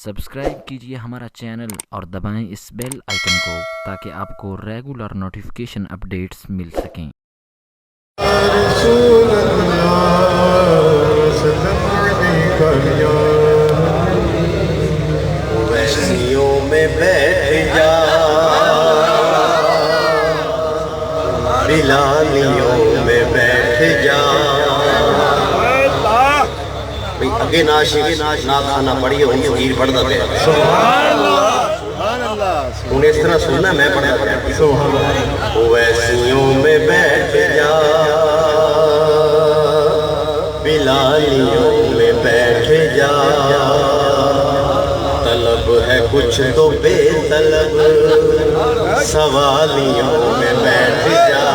Subscribe कीजिए हमारा channel और दबाएं इस बेल आइकन को ताकि आपको रेगुलर नोटिफिकेशन अपडेट्स मिल सकें। वैसियों में बैठ जा, बिलालियों में बैठ जा। अगे ना खाना पढ़िए हम फकीर पढ़ता थे। उन्हें इस तरह सुनना मैं पढ़ता था। वैसियों में बैठ जा, बिलालियों में बैठ जा। तलब है कुछ तो बेतलब, सवालियों में बैठ जा।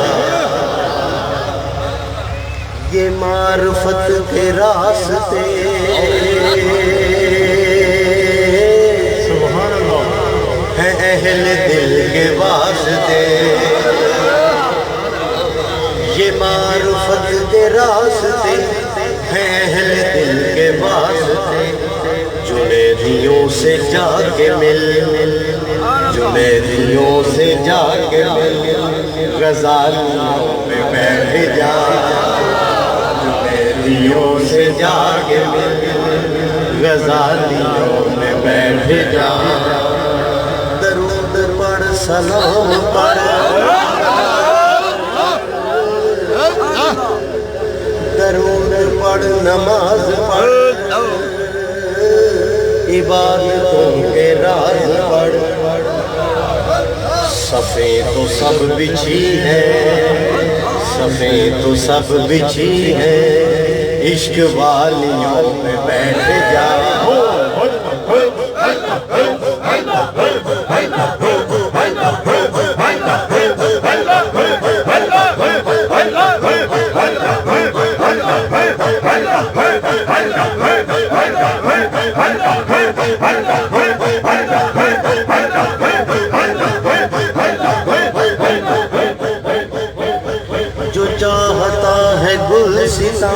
ये मार्फत के रास्ते है अहले दिल के वास्ते। ये मार्फत के रास्ते है अहले दिल के वास्ते। जुनैदियों से जाके मिल, जुनैदियों से जाके मिल। गज़ालियों में बैठ जा, जुनैदियों से जाके मिल। गज़ालियों में बैठ जा। दरूद पढ़, सलाम पढ़, दरूद पढ़, नमाज पढ़, इबादतों के राज पढ़। सफ़े तो सब बिछी है, सफ़े तो सब बिछी है। इश्क वालियों में बैठ जा। जो चाहता है गुलसितां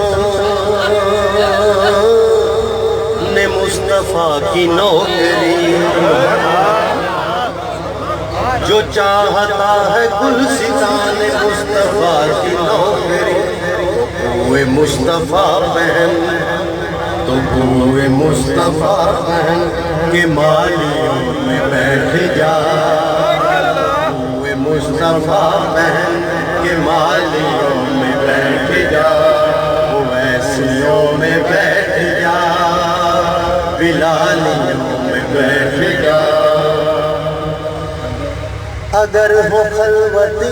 ने मुस्तफा की नौकरी, जो चाहता है गुलसितां ने मुस्तफा की नौकरी। हुए मुस्तफा पहन, तो हुए मुस्तफा पहन के मालियों में बैठ जा। हुए मुस्तफा पहन के मालियों में बैठ जा। वैसियों में बैठ जा, बिलालियों में बैठ जा। अगर हो खलवती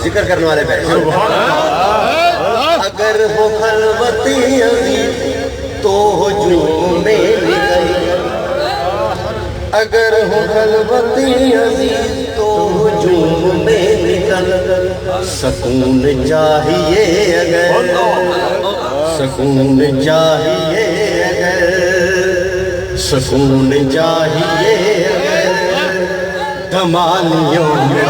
जिक्र करने वाले बैठे। अगर हो खलवती तो हुजूम में निकल। अगर हो खलवती तो हुजूम में निकल। सकून चाहिए अगर, सकून चाहिए अगर, सकून चाहिए अगर। धमालियों में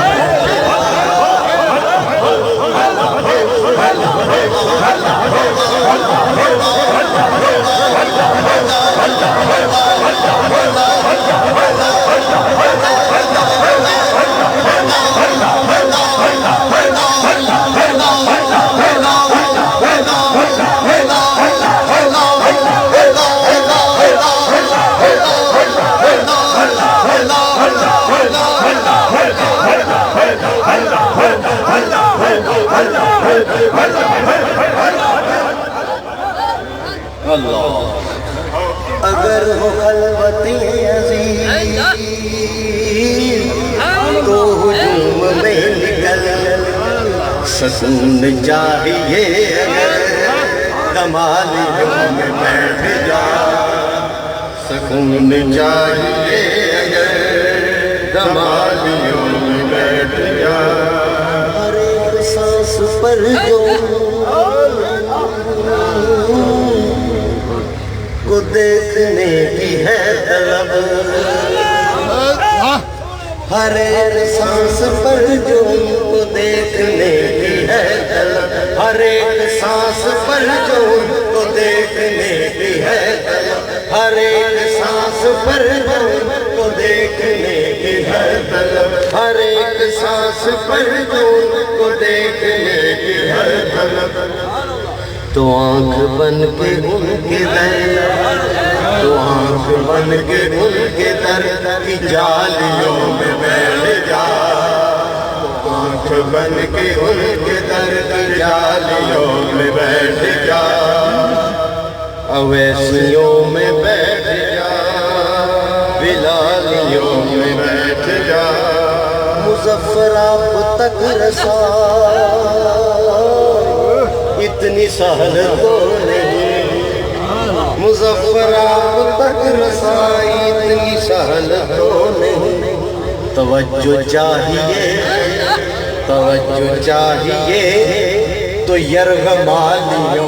अगर हो खलवती अज़ीज़ तो हुजूम में निकल। सकून चाहिए अगर, कमालियों में बैठ जा। सकून चाहिए अगर, कमालियों में बैठ जा। हर एक सांस पर जो को देखने की है तलब। हर एक सांस पर जो को देखने की है तलब। हर एक सांस पर پر جو ان کو دیکھنے کی ہے طلب، ہر ایک سانس پر جو ان کو دیکھنے کی ہے طلب، ہر ایک سانس پر جو ان کو دیکھنے کی ہے طلب، تو آنکھ بن کے ان کے در، تو آنکھ بن کے ان کے در کی جالیوں میں بیٹھ جا، آنکھ بن کے ان کے در کی جالیوں میں بیٹھ جا، اویسیوں میں بیٹھ جا، بلالیوں میں بیٹھ جا، مظفر آپ تک رسا اتنی سہل تو نہیں، مظفر آپ تک رسائی اتنی سہل تو نہیں، توجہ چاہیے، توجہ چاہیے تو یرغمالیوں